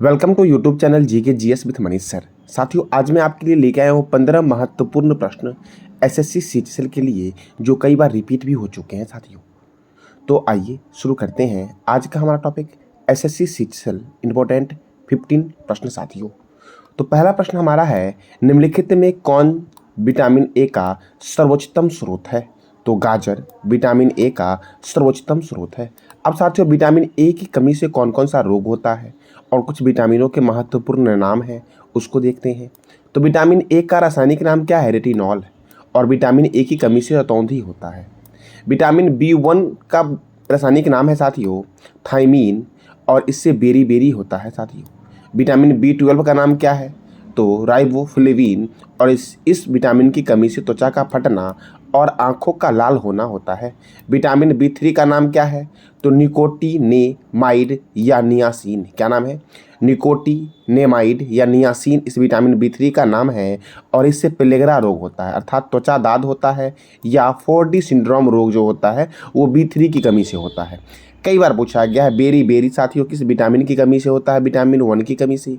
Welcome to YouTube channel GK GS with Manish sir. साथियों, आज मैं आपके लिए लेके आया हूँ 15 महत्वपूर्ण प्रश्न एसएससी सीजीएल के लिए जो कई बार रिपीट भी हो चुके हैं साथियों। तो आइए शुरू करते हैं आज का हमारा टॉपिक एसएससी सीजीएल इंपॉर्टेंट 15 प्रश्न साथियों। तो पहला प्रश्न हमारा है, निम्नलिखित में कौन विटामिन ए का सर्वोच्चतम स्रोत है? तो गाजर विटामिन ए का सर्वोच्चतम स्रोत है। अब साथियों, विटामिन ए की कमी से कौन कौन सा रोग होता है और कुछ विटामिनों के महत्वपूर्ण नाम हैं उसको देखते हैं। तो विटामिन ए का रासायनिक नाम क्या है? रेटिनॉल। और विटामिन ए की कमी से रतौंधी होता है। विटामिन बी1 का रासायनिक नाम है साथियों थायमीन और इससे बेरी बेरी होता है साथियों। विटामिन बी12 का नाम क्या है? तो राइबोफ्लेविन और इस विटामिन की कमी से त्वचा का फटना और आंखों का लाल होना होता है। विटामिन बी3 का नाम क्या है? तो निकोटिनेमाइड या नियासिन। क्या नाम है? निकोटिनेमाइड या नियासिन इस विटामिन बी3 का नाम है और इससे पेलेग्रा रोग होता है अर्थात त्वचा दाद होता है या 4D सिंड्रोम रोग जो होता है वो बी3 की कमी से होता है। कई बार पूछा गया है बेरी बेरी साथियों किस विटामिन की कमी से होता है? विटामिन 1 की कमी से।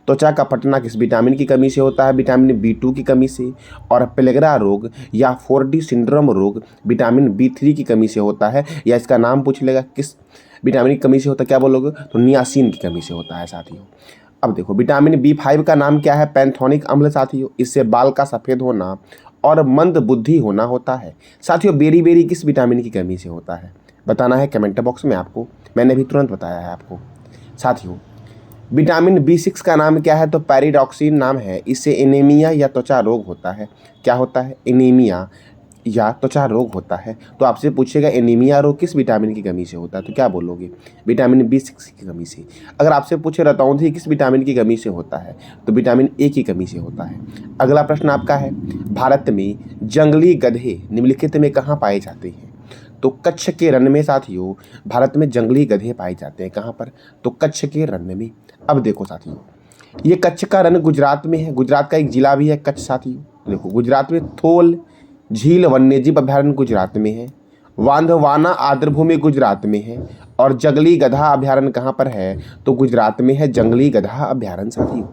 त्वचा का फटना किस विटामिन की कमी से होता है? विटामिन बी2 की कमी से। और पेलेग्रा रोग या 4D सिंड्रोम रोग विटामिन बी3 की कमी से होता है या इसका नाम पूछ लेगा किस विटामिन की कमी से होता है, क्या बोलोगे? तो नियासिन की कमी से होता है साथियों। अब देखो, विटामिन बी5 का नाम क्या है? पैंथोनिक अम्ल साथियों। इससे बाल का सफ़ेद होना और मंद बुद्धि होना होता है। साथियों, बेरी बेरी किस विटामिन की कमी से होता है? बताना है कमेंट बॉक्स में आपको, मैंने भी तुरंत बताया है आपको। साथियों, विटामिन बी6 का नाम क्या है? तो पैरिडॉक्सिन नाम है। इससे एनीमिया या त्वचा रोग होता है। क्या होता है? एनीमिया या त्वचा रोग होता है। तो आपसे पूछेगा एनीमिया रोग किस विटामिन की कमी से होता है, तो क्या बोलोगे? विटामिन बी6 की कमी से। अगर आपसे पूछे रतौंधी किस विटामिन की कमी से होता है, तो विटामिन ए की कमी से होता है। अगला प्रश्न आपका है, भारत में जंगली गधे निम्नलिखित में कहाँ पाए जाते हैं? तो कच्छ के रण में साथियों भारत में जंगली गधे पाए जाते हैं। कहाँ पर? तो कच्छ के रण में। अब देखो साथियों, ये कच्छ का रण गुजरात में है। गुजरात का एक जिला भी है कच्छ साथियों। देखो, गुजरात में थोल झील वन्यजीव अभयारण्य गुजरात में है। वांधवाना आर्द्रभूमि गुजरात में है। और जंगली गधा अभयारण्य कहाँ पर है? तो गुजरात में है जंगली गधा अभयारण्य साथियों।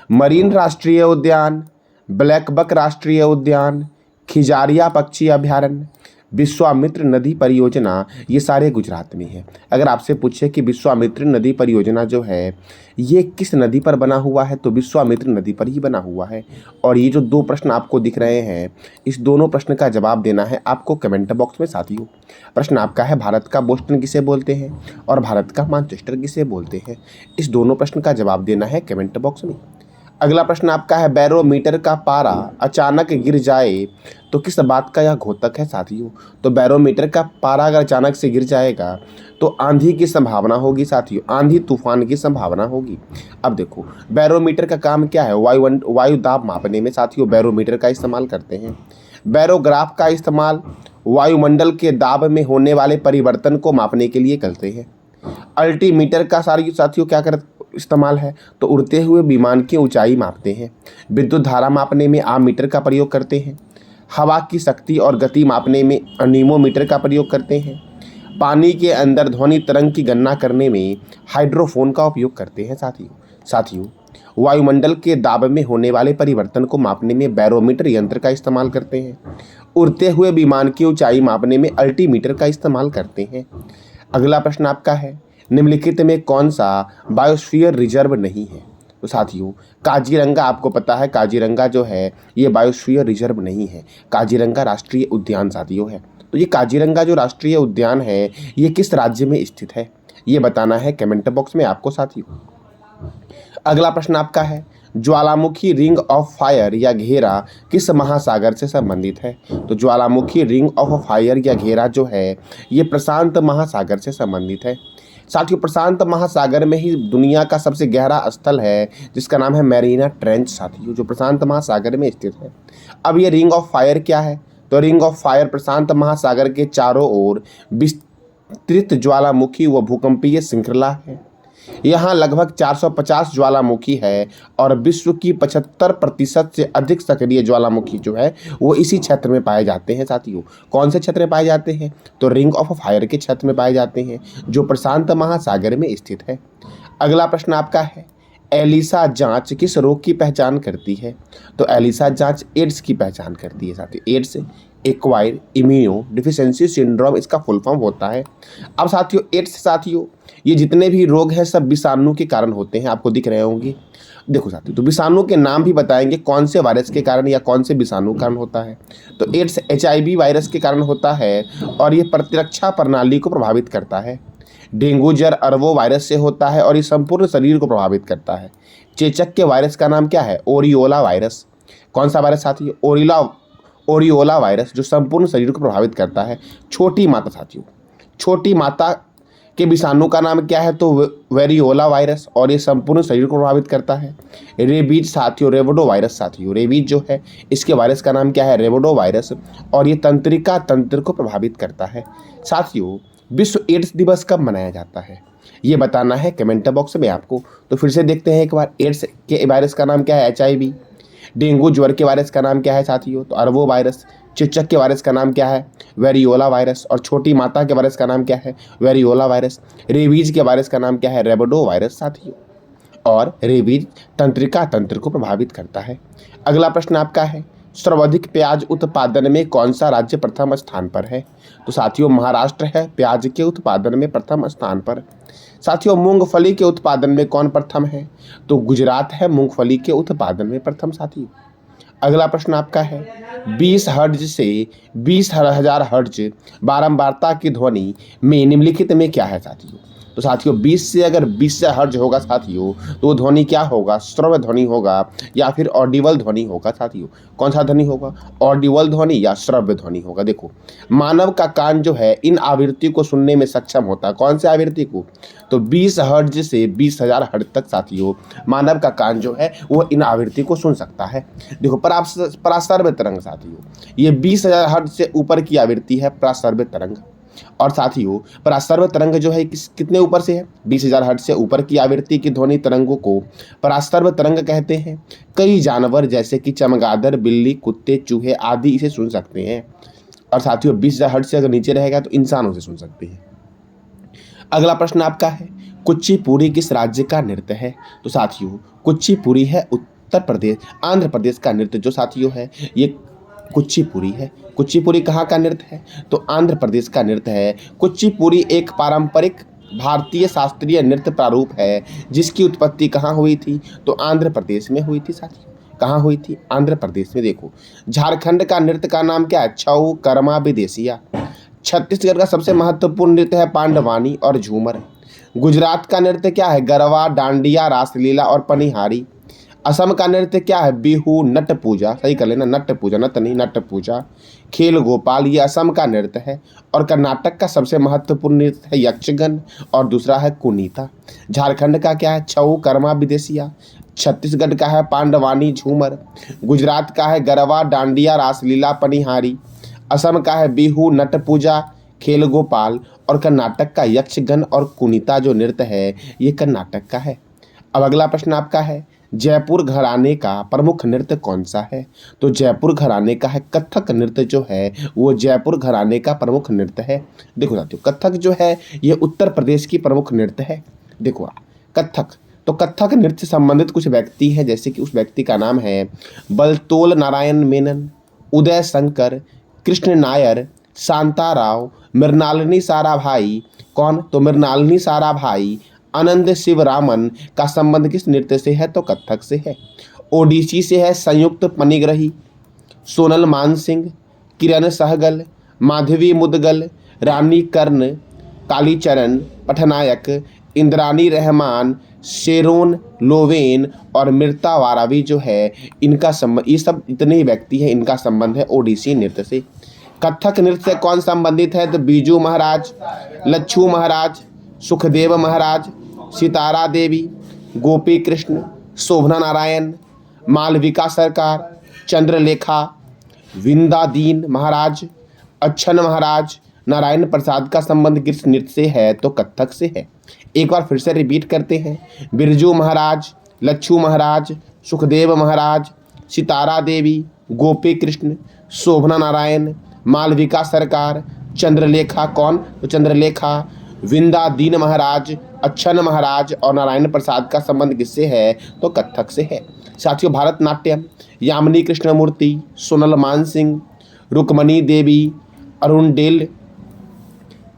मरीन राष्ट्रीय उद्यान, ब्लैक बक राष्ट्रीय उद्यान, खिजारिया पक्षी अभयारण्य, विश्वामित्र नदी परियोजना, ये सारे गुजरात में है। अगर आपसे पूछे कि विश्वामित्र नदी परियोजना जो है ये किस नदी पर बना हुआ है, तो विश्वामित्र नदी पर ही बना हुआ है। और ये जो दो प्रश्न आपको दिख रहे हैं, इस दोनों प्रश्न का जवाब देना है आपको कमेंट बॉक्स में साथियों। प्रश्न आपका है, भारत का बोस्टन किसे बोलते हैं और भारत का मैनचेस्टर किसे बोलते हैं? इस दोनों प्रश्न का जवाब देना है कमेंट बॉक्स में। अगला प्रश्न आपका है, बैरोमीटर का पारा अचानक गिर जाए तो किस बात का यह घोतक है साथियों? तो बैरोमीटर का पारा अगर अचानक से गिर जाएगा तो आंधी की संभावना होगी साथियों, आंधी तूफान की संभावना होगी। अब देखो, बैरोमीटर का काम क्या है? वायु दाब मापने में साथियों बैरोमीटर का इस्तेमाल करते हैं। बैरोग्राफ का इस्तेमाल वायुमंडल के दाब में होने वाले परिवर्तन को मापने के लिए करते हैं। अल्टीमीटर का साथियों क्या कर इस्तेमाल है? तो उड़ते हुए विमान की ऊंचाई मापते हैं। विद्युत धारा मापने में आममीटर का प्रयोग करते हैं। हवा की शक्ति और गति मापने में अनीमोमीटर का प्रयोग करते हैं। पानी के अंदर ध्वनि तरंग की गणना करने में हाइड्रोफोन का उपयोग करते हैं साथियों वायुमंडल के दाब में होने वाले परिवर्तन को मापने में बैरोमीटर यंत्र का इस्तेमाल करते हैं। उड़ते हुए विमान की ऊंचाई मापने में अल्टीमीटर का इस्तेमाल करते हैं। अगला प्रश्न आपका है, निम्नलिखित में कौन सा बायोस्फीयर रिजर्व नहीं है? तो साथियों काजीरंगा, आपको पता है काजीरंगा जो है ये बायोस्फीयर रिजर्व नहीं है, काजीरंगा राष्ट्रीय उद्यान साथियों है। तो ये काजीरंगा जो राष्ट्रीय उद्यान है ये किस राज्य में स्थित है, ये बताना है कमेंट बॉक्स में आपको साथियों। अगला प्रश्न आपका है, ज्वालामुखी रिंग ऑफ फायर या घेरा किस महासागर से संबंधित है? तो ज्वालामुखी रिंग ऑफ फायर या घेरा जो है ये प्रशांत महासागर से संबंधित है साथियों। प्रशांत महासागर में ही दुनिया का सबसे गहरा स्थल है जिसका नाम है मैरीना ट्रेंच साथियों, जो प्रशांत महासागर में स्थित है। अब ये रिंग ऑफ फायर क्या है? तो रिंग ऑफ फायर प्रशांत महासागर के चारों ओर विस्तृत ज्वालामुखी व भूकंपीय श्रृंखला है। यहाँ लगभग 450 ज्वालामुखी है और विश्व की 75% से अधिक सक्रिय ज्वालामुखी जो है वो इसी क्षेत्र में पाए जाते हैं साथियों। कौन से क्षेत्र में पाए जाते हैं? तो रिंग ऑफ फायर के क्षेत्र में पाए जाते हैं जो प्रशांत महासागर में स्थित है। अगला प्रश्न आपका है, एलिसा जांच किस रोग की पहचान करती है? तो एलिसा जांच एड्स की पहचान करती है साथियों। Ads acquired immuno deficiency syndrome इसका फुल फॉर्म होता है। अब साथियों एड्स साथियों ये जितने भी रोग हैं सब विषाणु के कारण होते हैं, आपको दिख रहे होंगे। देखो साथियों तो विषाणु के नाम भी बताएंगे कौन से वायरस के कारण या कौन से विषाणु के कारण होता है। तो एड्स HIV वायरस के कारण होता है और ये प्रतिरक्षा प्रणाली को प्रभावित करता है। डेंगू जर अरवो वायरस से होता है और ये संपूर्ण शरीर को प्रभावित करता है। चेचक के वायरस का नाम क्या है? ओरियोला वायरस। कौन सा वायरस साथियों? ओरियोला वायरस जो संपूर्ण शरीर को प्रभावित करता है। छोटी माता साथियों, छोटी माता के विषाणु का नाम क्या है? तो वेरियोला वायरस और ये संपूर्ण शरीर को प्रभावित करता है। रेबीज साथियों, रेबडो वायरस साथियों, रेबीज जो है इसके वायरस का नाम क्या है? रेबडो वायरस और ये तंत्रिका तंत्र को प्रभावित करता है। साथियों विश्व एड्स दिवस कब मनाया जाता है ये बताना है कमेंट बॉक्स में आपको। तो फिर से देखते हैं एक बार, एड्स के वायरस का नाम क्या है? HIV। डेंगू ज्वर के वायरस का नाम क्या है साथियों? तो अरवो वायरस। चेचक के वायरस का नाम क्या है? Variola virus. और छोटी माता के वायरस का नाम क्या है? Variola virus. रेबीज के वायरस का नाम क्या है? रेबडो वायरस साथियों। और रेबीज तंत्रिका तंत्र को प्रभावित करता है। अगला प्रश्न आपका है, सर्वाधिक प्याज उत्पादन में कौन सा राज्य प्रथम स्थान पर है? तो साथियों महाराष्ट्र है प्याज के उत्पादन में प्रथम स्थान पर। साथियों मूंगफली के उत्पादन में कौन प्रथम है? तो गुजरात है मूंगफली के उत्पादन में प्रथम साथियों। अगला प्रश्न आपका है, 20 हर्ट्ज से 20,000 हर्ट्ज बारंबारता की ध्वनि में निम्नलिखित में क्या है साथियों? तो साथियों 20 से अगर 20 से हर्ट्ज होगा साथियों तो वो ध्वनि क्या होगा? श्रव्य ध्वनि होगा या फिर ऑडिबल ध्वनि होगा साथियों। कौन सा ध्वनि होगा? ऑडिबल ध्वनि या श्रव्य ध्वनि होगा। देखो मानव का कान जो है इन आवृत्ति को सुनने में सक्षम होता है। कौन से आवृत्ति को? तो 20 हर्ट्ज से 20,000 हर्ट्ज तक साथियों मानव का कान जो है वो इन आवृत्ति को सुन सकता है। देखो पराश्रव्य तरंग साथियों ये 20,000 हर्ट्ज से ऊपर की आवृत्ति है पराश्रव्य तरंग। और साथियों पराश्रव्य तरंग जो है कितने ऊपर से है? 20,000 हर्ट्ज से ऊपर की आवृत्ति की ध्वनि तरंगों को पराश्रव्य तरंग कहते हैं। कई जानवर जैसे कि चमगादड़, बिल्ली, कुत्ते, चूहे आदि इसे सुन सकते हैं। और साथियों 20,000 हर्ट्ज से अगर नीचे रहेगा तो इंसान उसे सुन सकते हैं। अगला प्रश्न आपका है, कुचिपुड़ी किस राज्य का नृत्य है? तो साथियों कुचिपुड़ी है उत्तर प्रदेश आंध्र प्रदेश का नृत्य जो साथियों है ये कुचिपुड़ी है। कुचिपुड़ी कहाँ का नृत्य है? तो आंध्र प्रदेश का नृत्य है। कुचिपुड़ी एक पारंपरिक भारतीय शास्त्रीय नृत्य प्रारूप है जिसकी उत्पत्ति कहाँ हुई थी? तो आंध्र प्रदेश में हुई थी साथियों। कहाँ हुई थी? आंध्र प्रदेश में। देखो झारखंड का नृत्य का नाम क्या है? छऊ, कर्मा, विदेशिया। छत्तीसगढ़ का सबसे महत्वपूर्ण नृत्य है पांडवानी और झूमर। गुजरात का नृत्य क्या है? गरबा, डांडिया, रासलीला और पनिहारी। असम का नृत्य क्या है? बिहू, नट पूजा। सही कर लेना, नट पूजा, नट नहीं, नट पूजा। खेल गोपाल ये असम का नृत्य है। और कर्नाटक का सबसे महत्वपूर्ण नृत्य है यक्षगन और दूसरा है कुनीता। झारखंड का क्या है? छऊ, कर्मा, विदेशिया। छत्तीसगढ़ का है पांडवानी, झूमर। गुजरात का है गरबा, डांडिया, रासलीला, पनिहारी। असम का है बिहू, नट पूजा, खेल गोपाल। और कर्नाटक का यक्षगन और कुनीता जो नृत्य है ये कर्नाटक का है। अब अगला प्रश्न आपका है, जयपुर घराने का प्रमुख नृत्य कौन सा है? तो जयपुर घराने का है कथक नृत्य जो है वो जयपुर घराने का प्रमुख नृत्य है। देखो साथियों कथक जो है ये उत्तर प्रदेश की प्रमुख नृत्य है। देखो कथक, तो कथक नृत्य से संबंधित कुछ व्यक्ति हैं जैसे कि उस व्यक्ति का नाम है बलतोल नारायण मेनन, उदय शंकर, कृष्ण नायर, शांताराव, मृणालिनी साराभाई। कौन? तो मृणालिनी साराभाई। आनंद शिवरामन का संबंध किस नृत्य से है? तो कथक से है। ओडिसी से है संयुक्त पनिग्रही, सोनल मानसिंह, किरण सहगल, माधवी मुदगल, रानी कर्ण, कालीचरण पटनायक, इंद्रानी रहमान, शेरोन लोवेन और मृता वारावी जो है इनका संबंध, ये सब इतने ही व्यक्ति हैं इनका संबंध है ओडिसी नृत्य से। कथक नृत्य से कौन संबंधित है? तो बीजू महाराज, लच्छू महाराज, सुखदेव महाराज, सितारा देवी, गोपी कृष्ण, शोभना नारायण, मालविका सरकार, चंद्रलेखा, विंदादीन महाराज, अच्छन महाराज, नारायण प्रसाद का संबंध किस नृत्य से है? तो कथक से है। एक बार फिर से रिपीट करते हैं, बिरजू महाराज, लच्छू महाराज, सुखदेव महाराज, सितारा देवी, गोपी कृष्ण, शोभना नारायण, मालविका सरकार, चंद्रलेखा। कौन? तो चंद्रलेखा, विंदा दीन महाराज, अच्छन महाराज और नारायण प्रसाद का संबंध किससे है? तो कत्थक से है। साथियों, भरतनाट्यम यामिनी कृष्णमूर्ति, सोनल मानसिंह, रुक्मणी देवी, अरुणडेल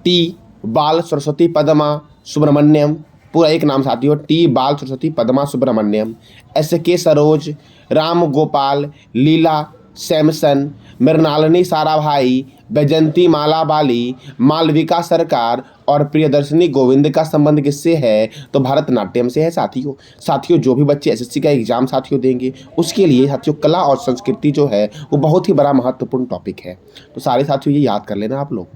टी बाल सरस्वती पदमा सुब्रमण्यम, पूरा एक नाम साथियों, टी बाल सरस्वती पदमा सुब्रमण्यम, एस के सरोज, राम गोपाल, लीला सैमसन, मृणालिनी साराभाई, बैजंती माला बाली, मालविका सरकार और प्रियदर्शनी गोविंद का संबंध किससे है? तो भरतनाट्यम से है साथियों जो भी बच्चे एसएससी का एग्जाम साथियों देंगे उसके लिए साथियों कला और संस्कृति जो है वो बहुत ही बड़ा महत्वपूर्ण टॉपिक है। तो सारे साथियों ये याद कर लेना आप लोग।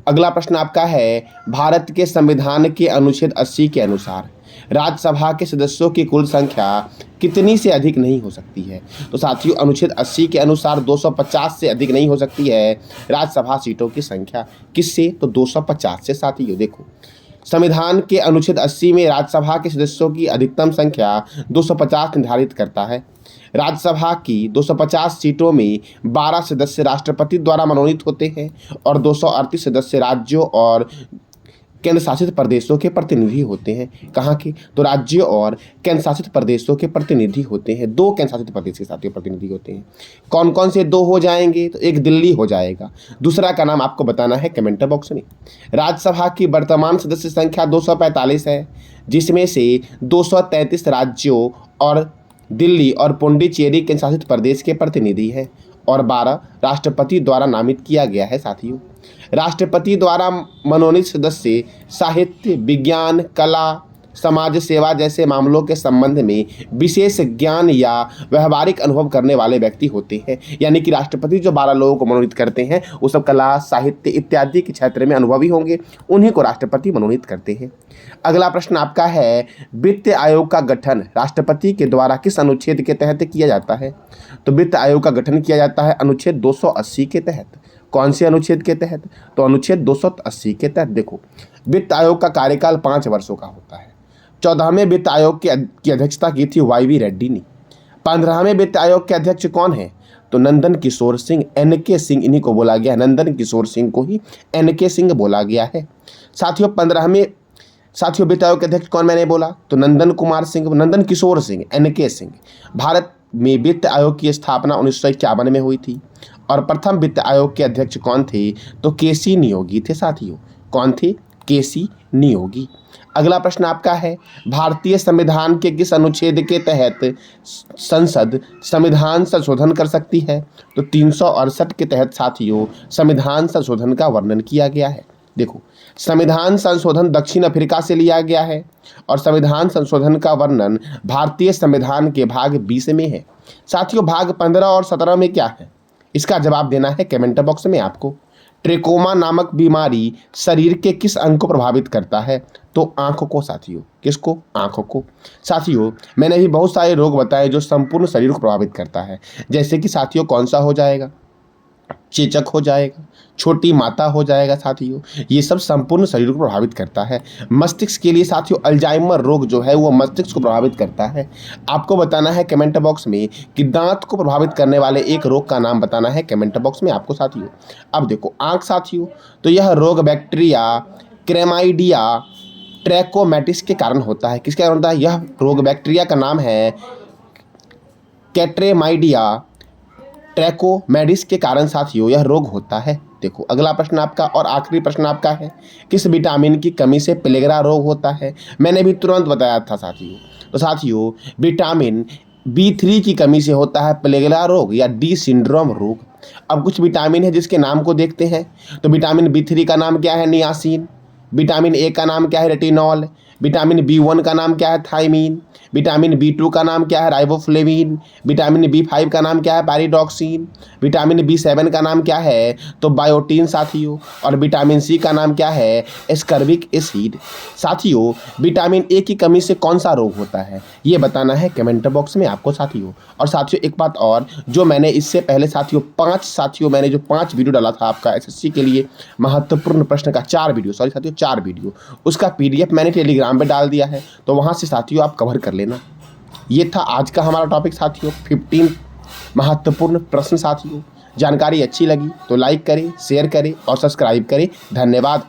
अगला प्रश्न आपका है, भारत के संविधान के अनुच्छेद 80 के अनुसार राज्यसभा के सदस्यों की कुल संख्या कितनी से अधिक नहीं हो सकती है? तो साथियों अनुच्छेद 80 के अनुसार 250 से अधिक नहीं हो सकती है राज्यसभा सीटों की संख्या। किससे? तो 250 से। साथियों देखो, संविधान के अनुच्छेद 80 में राज्यसभा के सदस्यों की अधिकतम संख्या 250 निर्धारित करता है। राज्यसभा की 250 सीटों में 12 सदस्य राष्ट्रपति द्वारा मनोनीत होते हैं और 238 सदस्य राज्यों और केंद्र शासित प्रदेशों के प्रतिनिधि होते हैं। कहाँ के? तो राज्यों और केंद्र शासित प्रदेशों के प्रतिनिधि होते हैं। 2 केंद्र शासित प्रदेश के साथियों प्रतिनिधि होते हैं। कौन कौन से 2 हो जाएंगे? तो एक दिल्ली हो जाएगा, दूसरा का नाम आपको बताना है कमेंट बॉक्स में। राज्यसभा की वर्तमान सदस्य संख्या 245 है, जिसमें से 233 राज्यों और दिल्ली और पुडुचेरी केंद्र शासित प्रदेश के प्रतिनिधि हैं और 12 राष्ट्रपति द्वारा नामित किया गया है। साथियों, राष्ट्रपति द्वारा मनोनीत सदस्य साहित्य, विज्ञान, कला, समाज सेवा जैसे मामलों के संबंध में विशेष ज्ञान या व्यवहारिक अनुभव करने वाले व्यक्ति होते हैं। यानी कि राष्ट्रपति जो 12 लोगों को मनोनीत करते हैं वो सब कला, साहित्य इत्यादि के क्षेत्र में अनुभवी होंगे, उन्हीं को राष्ट्रपति मनोनीत करते हैं। अगला प्रश्न आपका है, वित्त आयोग का गठन राष्ट्रपति के द्वारा किस अनुच्छेद के तहत किया जाता है? तो वित्त आयोग का गठन किया जाता है अनुच्छेद 280 के तहत। कौन से अनुच्छेद के तहत? तो अनुच्छेद 280 के तहत। देखो, वित्त आयोग का कार्यकाल 5 वर्षों का होता है। 14वें वित्त आयोग की अध्यक्षता की थी वाई.वी. रेड्डी ने। 15वें वित्त आयोग के अध्यक्ष कौन है? तो नंदन किशोर सिंह, एन.के. सिंह, इन्हीं को बोला गया है। नंदन किशोर सिंह को ही एन.के. सिंह बोला गया है। साथियों वित्त आयोग के अध्यक्ष कौन मैंने बोला? तो नंदन किशोर सिंह, एन.के. सिंह। भारत में वित्त आयोग की स्थापना 1951 में हुई थी और प्रथम वित्त आयोग के अध्यक्ष कौन थे? तो के.सी. नियोगी थे। साथियों कौन थे? के.सी. नियोगी। अगला प्रश्न आपका है, भारतीय संविधान के किस अनुच्छेद के तहत संसद संविधान संशोधन कर सकती है? तो 368 के तहत साथियों संविधान संशोधन का वर्णन किया गया है। देखो, संविधान संशोधन दक्षिण अफ्रीका से लिया गया है और संविधान संशोधन का वर्णन भारतीय संविधान के भाग 20 में है। साथियों भाग 15 और 17 में क्या है? इसका जवाब देना है कमेंट बॉक्स में आपको। ट्रेकोमा नामक बीमारी शरीर के किस अंग को प्रभावित करता है? तो आंखों को। साथियों किसको? आंखों को। साथियों मैंने भी बहुत सारे रोग बताए जो संपूर्ण शरीर को प्रभावित करता है, जैसे कि साथियों कौन सा हो जाएगा? चेचक हो जाएगा, छोटी माता हो जाएगा। साथियों ये सब संपूर्ण शरीर को प्रभावित करता है। मस्तिष्क के लिए साथियों अल्जाइमर रोग जो है वो मस्तिष्क को प्रभावित करता है। आपको बताना है कमेंट बॉक्स में कि दांत को प्रभावित करने वाले एक रोग का नाम बताना है कमेंट बॉक्स में आपको। साथियों अब देखो आंख साथियों, तो यह रोग बैक्टीरिया क्लेमाइडिया ट्रैकोमैटिस के कारण होता है। किसके कारण होता है? यह रोग बैक्टीरिया का नाम है कैट्रेमाइडिया ट्रैकोमैटिस के कारण साथियों यह रोग होता है। देखो अगला प्रश्न आपका और आखिरी प्रश्न आपका है, किस विटामिन की कमी से पेलेग्रा रोग होता है? मैंने भी तुरंत बताया था साथियों। तो साथियों विटामिन B3 की कमी से होता है पेलेग्रा रोग या डी सिंड्रोम रोग। अब कुछ विटामिन है जिसके नाम को देखते हैं। तो विटामिन B3 का नाम क्या है? नियासिन। विटामिन ए का नाम क्या है? रेटिनॉल। विटामिन B1 का नाम क्या है? थायमीन। विटामिन B2 का नाम क्या है? राइबोफ्लेविन। विटामिन B5 का नाम क्या है? पैरिडॉक्सिन। विटामिन B7 का नाम क्या है? तो बायोटीन साथियों। और विटामिन C का नाम क्या है? Ascorbic acid. साथियों विटामिन ए की कमी से कौन सा रोग होता है ये बताना है कमेंट बॉक्स में आपको साथियों। और साथियों एक बात और, जो मैंने इससे पहले साथियों 5 वीडियो डाला था आपका एसएससी के लिए महत्वपूर्ण प्रश्न का 4 वीडियो, उसका PDF मैंने टेलीग्राम पे डाल दिया है, तो वहाँ से साथियों आप कवर कर लेना। ये था आज का हमारा टॉपिक साथियों, 15 महत्वपूर्ण प्रश्न। साथियों जानकारी अच्छी लगी तो लाइक करें, शेयर करें और सब्सक्राइब करें। धन्यवाद।